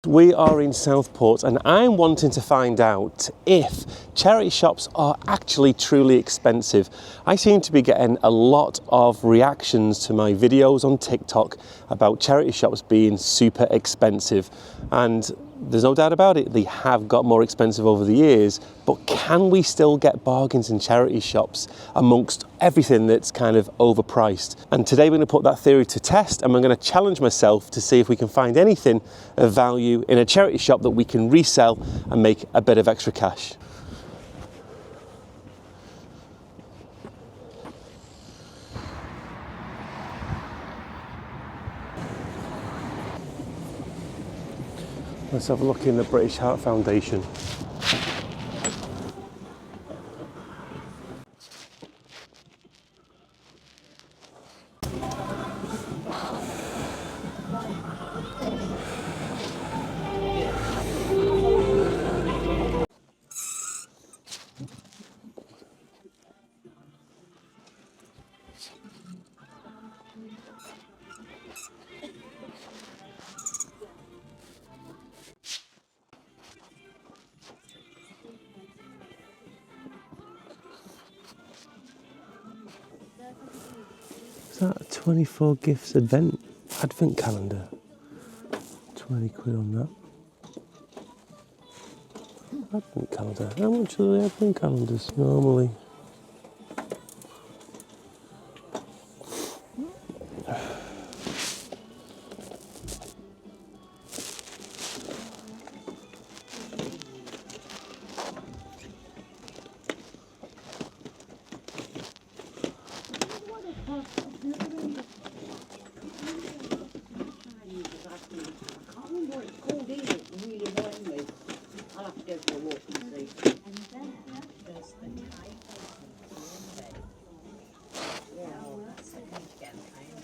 We are in Southport and I'm wanting to find out if charity shops are actually truly expensive. I seem to be getting a lot of reactions to my videos on TikTok about charity shops being super expensive, and there's no doubt about it, they have got more expensive over the years, but can we still get bargains in charity shops amongst everything that's kind of overpriced? And today we're going to put that theory to test, and I'm going to challenge myself to see if we can find anything of value in a charity shop that we can resell and make a bit of extra cash. Let's have a look in the British Heart Foundation. Is that a 24 gifts advent calendar? 20 quid on that. Advent calendar. How much are the advent calendars normally?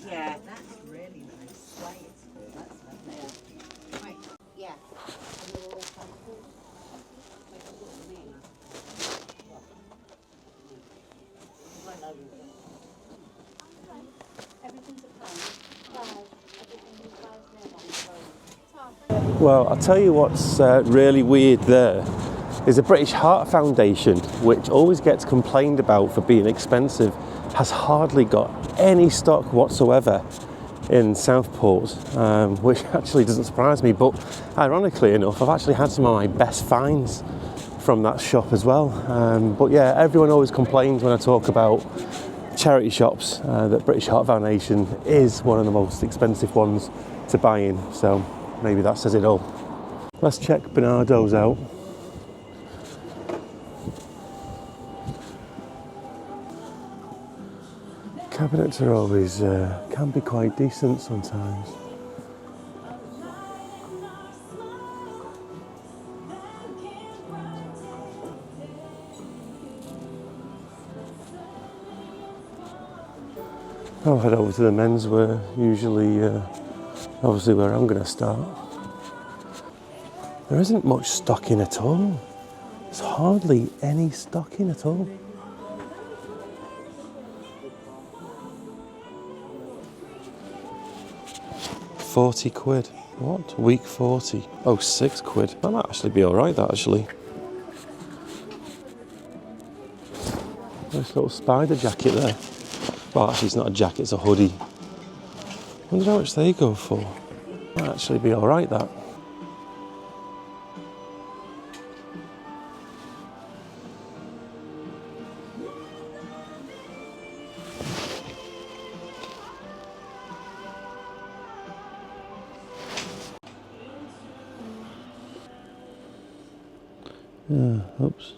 Yeah, that's really nice. Why it's cool, that's lovely. Right, yeah. Well, I'll tell you what's really weird there is the British Heart Foundation, which always gets complained about for being expensive, has hardly got any stock whatsoever in Southport, which actually doesn't surprise me, but ironically enough, I've actually had some of my best finds from that shop as well. But yeah, everyone always complains when I talk about charity shops that British Heart Foundation is one of the most expensive ones to buy in, so maybe that says it all. Let's check Bernardo's out. Cabinets are always, can be quite decent sometimes. I'll head over to the menswear, usually obviously where I'm going to start. There isn't much stocking at all. There's hardly any stocking at all. £40. What? Week 40. Oh, £6. That might actually be alright, that actually. Nice little spider jacket there. Well, actually it's not a jacket, it's a hoodie. I wonder how much they go for. Might actually be alright, that. Oops.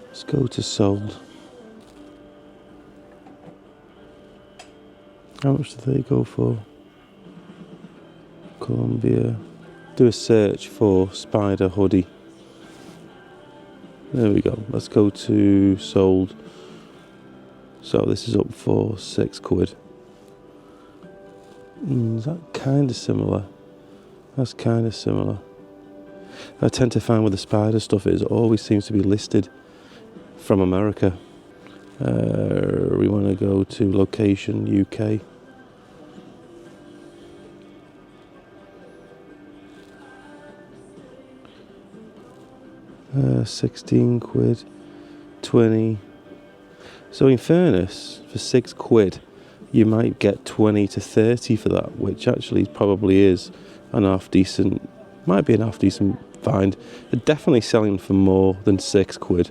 Let's go to sold. How much do they go for? Columbia. Do a search for spider hoodie. There we go. Let's go to sold. So this is up for £6. Is that kind of similar? That's kind of similar. I tend to find with the spider stuff, it always seems to be listed from America. We want to go to location UK. 16 quid, 20. So in fairness, for 6 quid, you might get 20 to 30 for that, which actually probably is an half decent, might be an half decent find. They're definitely selling for more than 6 quid.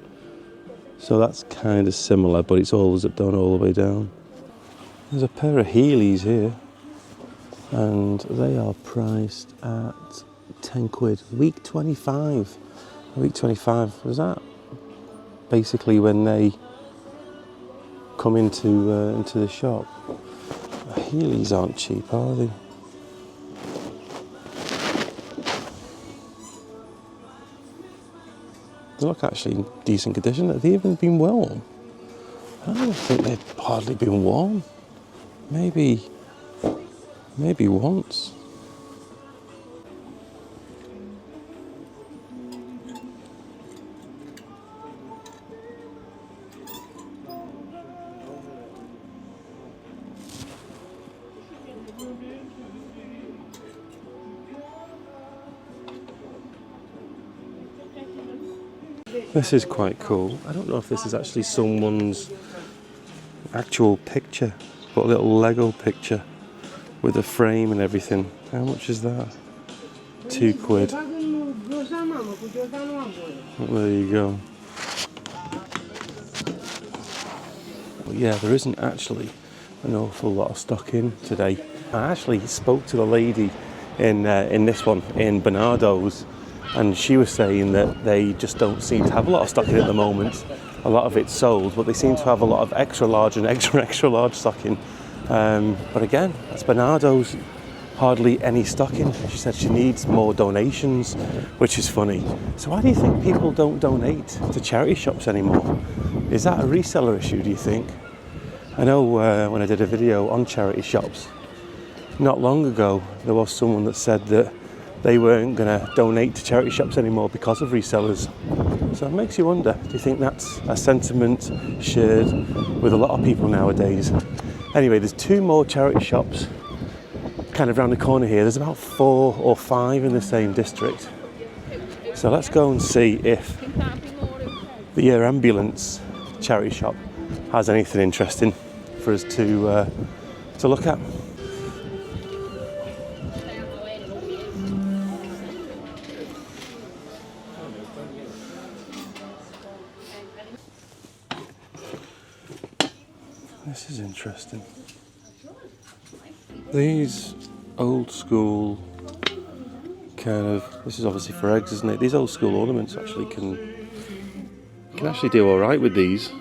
So that's kind of similar, but it's all zipped down all the way down. There's a pair of Heelys here, and they are priced at 10 quid. Week 25. Week 25, was that basically when they come into the shop? Heelys aren't cheap, are they? They look actually in decent condition. Have they even been worn? I don't think they've hardly been worn. Maybe once. This is quite cool. I don't know if this is actually someone's actual picture, but a little Lego picture with a frame and everything. How much is that? 2 quid. There you go. But yeah, there isn't actually an awful lot of stock in today. I actually spoke to the lady in this one, in Bernardo's, and she was saying that they just don't seem to have a lot of stock in at the moment. A lot of it's sold, but they seem to have a lot of extra large and extra large stock in. But again, that's Bernardo's, hardly any stock in. She said she needs more donations, which is funny. So why do you think people don't donate to charity shops anymore? Is that a reseller issue, do you think? I know when I did a video on charity shops, not long ago, there was someone that said that they weren't going to donate to charity shops anymore because of resellers. So it makes you wonder, do you think that's a sentiment shared with a lot of people nowadays? Anyway, there's 2 more charity shops kind of around the corner here. There's about 4 or 5 in the same district. So let's go and see if the Air Ambulance charity shop has anything interesting for us to look at. This is interesting. These old school kind of, this is obviously for eggs, isn't it? These old school ornaments actually can actually do all right with these.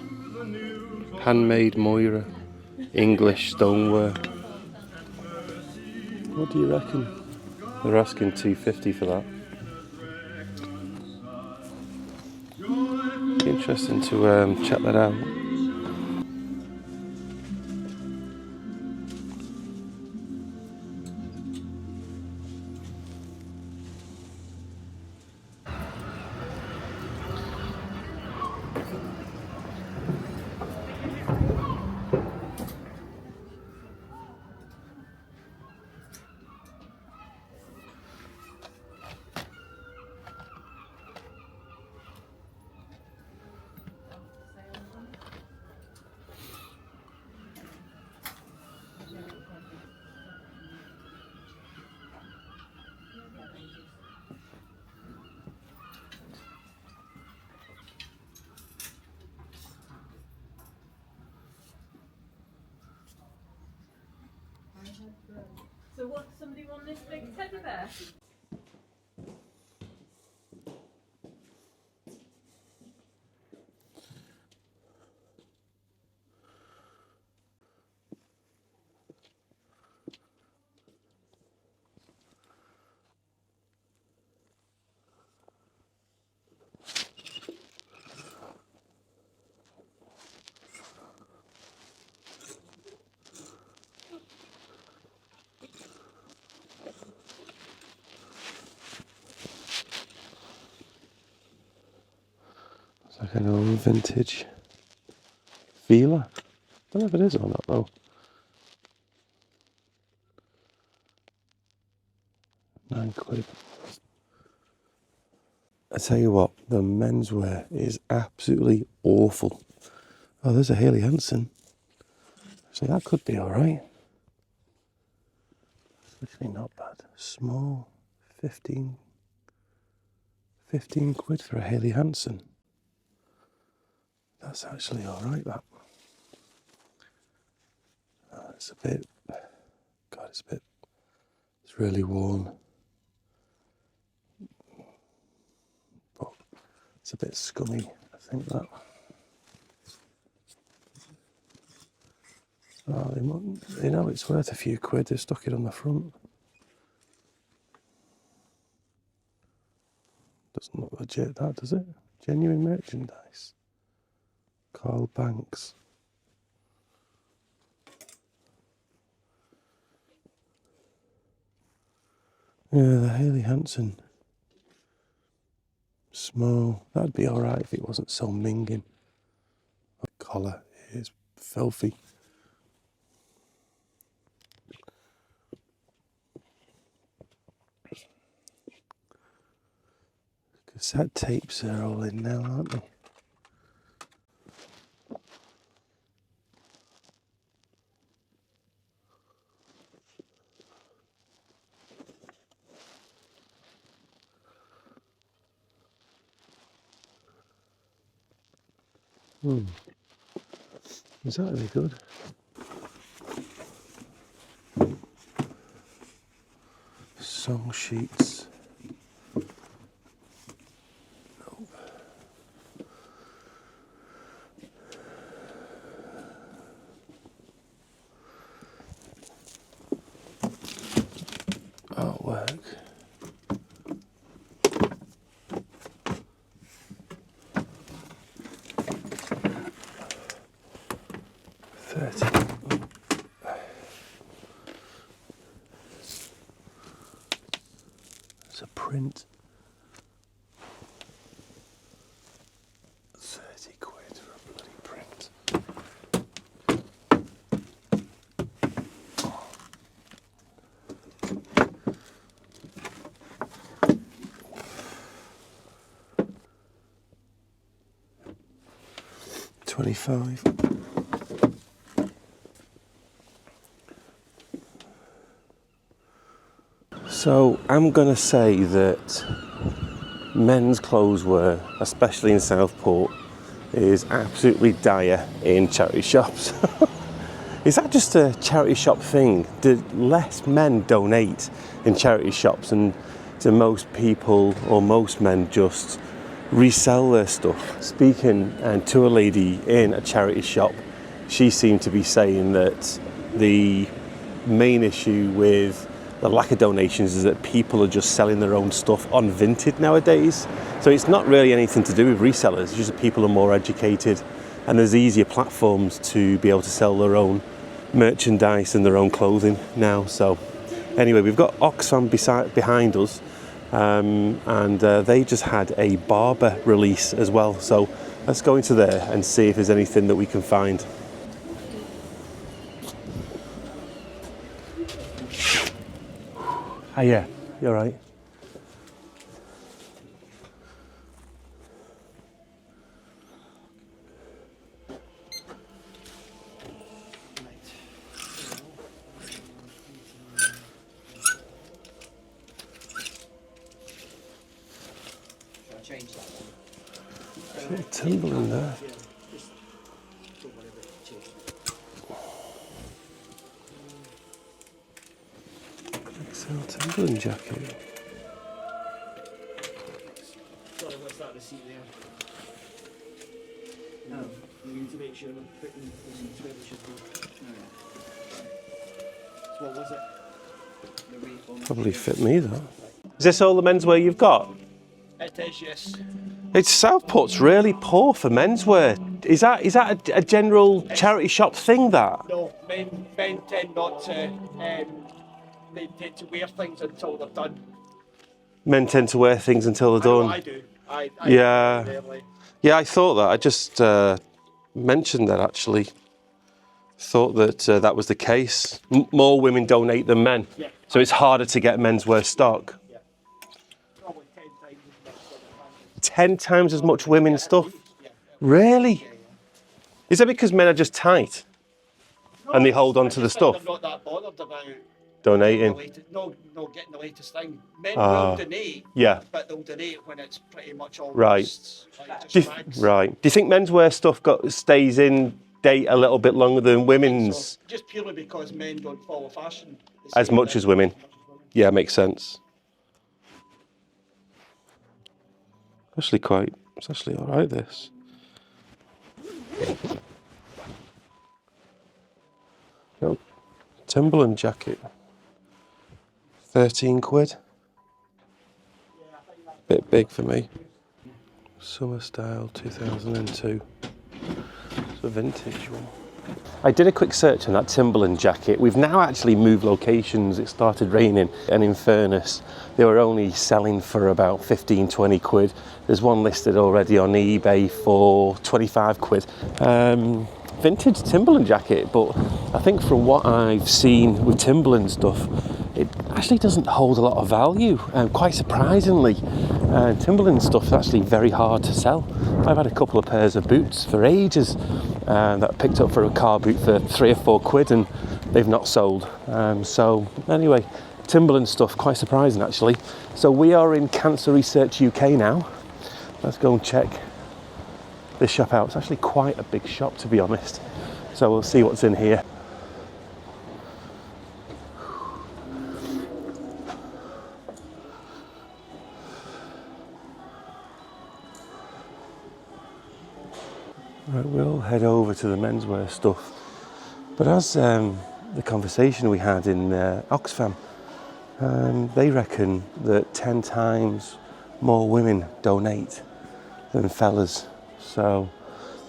Handmade Moira, English stoneware. What do you reckon? They're asking $2.50 for that. Interesting to check that out. So what, somebody won this big teddy bear? It's like an old vintage Fila. Don't know if it is or not though. £9. I tell you what, the menswear is absolutely awful. Oh, there's a Haley Hansen. So that could be all right. It's actually not bad. Small, 15 quid for a Haley Hansen. That's actually all right, that. It's a bit, God, it's really worn. But it's a bit scummy, I think that. Oh, you know, it's worth a few quid. They've stuck it on the front. Doesn't look legit, that, does it? Genuine merchandise. Carl Banks. Yeah, the Haley Hansen. Small. That'd be alright if it wasn't so minging. The collar is filthy. Cassette tapes are all in now, aren't they? Is that any good? Song sheets. Nope. Artwork. It's a print. 30 quid for a bloody print. £25. So I'm going to say that men's clothes wear, especially in Southport, is absolutely dire in charity shops. Is that just a charity shop thing? Do less men donate in charity shops, and do most people or most men just resell their stuff? Speaking to a lady in a charity shop, she seemed to be saying that the main issue with the lack of donations is that people are just selling their own stuff on Vinted nowadays. So it's not really anything to do with resellers, it's just that people are more educated and there's easier platforms to be able to sell their own merchandise and their own clothing now. So anyway, we've got Oxfam behind us, and they just had a Barber release as well. So let's go into there and see if there's anything that we can find. Ah, yeah, you're right. Change that one. Little Timberland there. XL Timberland jacket. Sorry, what's that receipt there? No. You need to make sure I'm putting the receipts where they should be. So what was it? Probably fit me though. Is this all the menswear you've got? It is, yes. It's Southport's really poor for menswear. Is that a general charity shop thing, that? No, men tend not to, they tend to wear things until they're done. Men tend to wear things until they're done. I do. I Yeah. do rarely. Yeah, I thought that. I just mentioned that actually. Thought that that was the case. More women donate than men. Yeah. So it's harder to get menswear stock. Yeah. Probably 10 times as much for the 10 times as much women's stuff? Yeah. Really? Yeah, yeah. Is that because men are just tight and they hold on to the I just think stuff? they're not that bothered about Donating? getting the latest thing. Men Ah, will donate, yeah. but they'll donate when it's pretty much almost Right. like Do just you, rags. right. Do you think menswear stuff stays in date a little bit longer than women's So, just purely because men don't follow fashion the as same much thing as women? Yeah, makes sense. It's actually all right, this. Oh, Timberland jacket. 13 quid. Bit big for me. Summer style 2002. It's a vintage one. I did a quick search on that Timberland jacket. We've now actually moved locations. It started raining, and in fairness, they were only selling for about 15, 20 quid. There's one listed already on eBay for 25 quid. Vintage Timberland jacket, but I think from what I've seen with Timberland stuff, it actually doesn't hold a lot of value, quite surprisingly. Timberland stuff is actually very hard to sell. I've had a couple of pairs of boots for ages that I picked up for a car boot for 3 or 4 quid, and they've not sold. So anyway, Timberland stuff, quite surprising actually. So we are in Cancer Research UK now. Let's go and check this shop out. It's actually quite a big shop, to be honest. So we'll see what's in here. Right, we'll head over to the menswear stuff. But as the conversation we had in Oxfam, they reckon that 10 times more women donate than fellas. So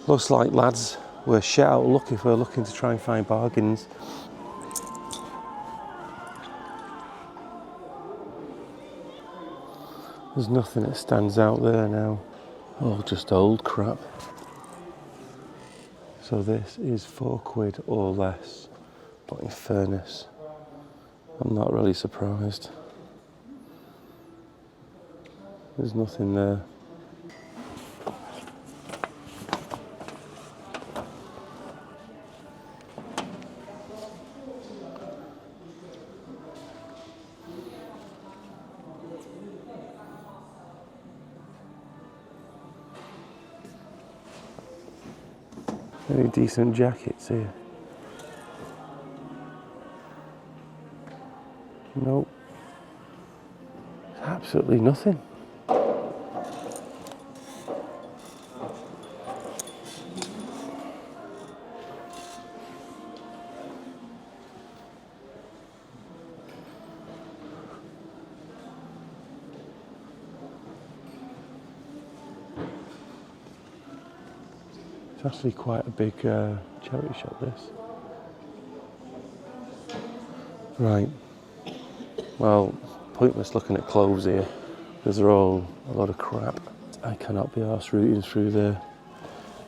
looks like lads were shit out lucky if we're looking to try and find bargains. There's nothing that stands out there now. Oh, just old crap. So this is 4 quid or less, but in fairness, I'm not really surprised. There's nothing there. Any decent jackets here? Nope. Absolutely nothing. It's actually quite a big charity shop, this. Right. Well, pointless looking at clothes here, because they're all a lot of crap. I cannot be arsed rooting through there.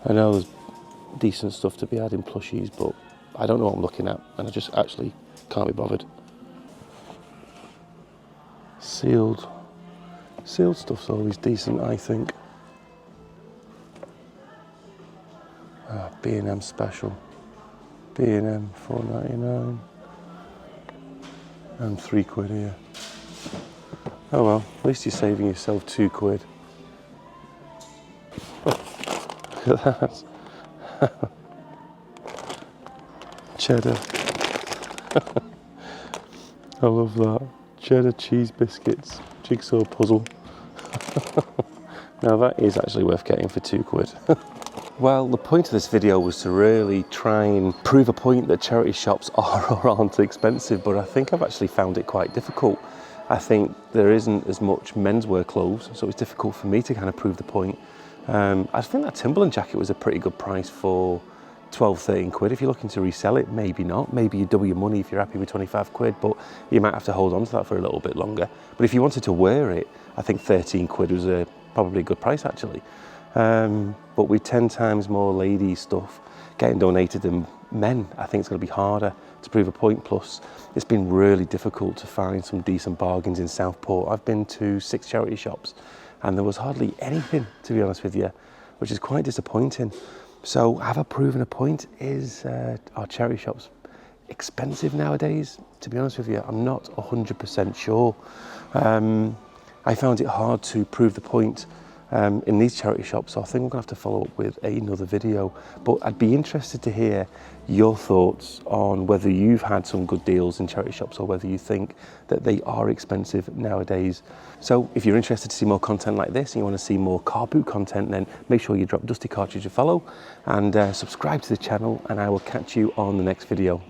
I know there's decent stuff to be had in plushies, but I don't know what I'm looking at, and I just actually can't be bothered. Sealed stuff's always decent, I think. B&M special. B&M £4.99. And 3 quid here. Oh well, at least you're saving yourself 2 quid. Look at that. Cheddar. I love that. Cheddar cheese biscuits. Jigsaw puzzle. Now that is actually worth getting for 2 quid. Well, the point of this video was to really try and prove a point that charity shops are or aren't expensive, but I think I've actually found it quite difficult. I think there isn't as much menswear clothes, so it's difficult for me to kind of prove the point. I think that Timberland jacket was a pretty good price for 12, 13 quid. If you're looking to resell it, maybe not. Maybe you double your money if you're happy with 25 quid, but you might have to hold on to that for a little bit longer. But if you wanted to wear it, I think 13 quid was probably a good price actually. but with 10 times more ladies stuff getting donated than men, I think it's going to be harder to prove a point. Plus, it's been really difficult to find some decent bargains in Southport. I've been to 6 charity shops and there was hardly anything, to be honest with you, which is quite disappointing. So have I proven a point? Is our charity shops expensive nowadays? To be honest with you, I'm not 100% sure. I found it hard to prove the point in these charity shops, so I think I'm gonna have to follow up with another video. But I'd be interested to hear your thoughts on whether you've had some good deals in charity shops or whether you think that they are expensive nowadays. So if you're interested to see more content like this and you want to see more car boot content, then make sure you drop Dusty Cartridge a follow and subscribe to the channel, and I will catch you on the next video.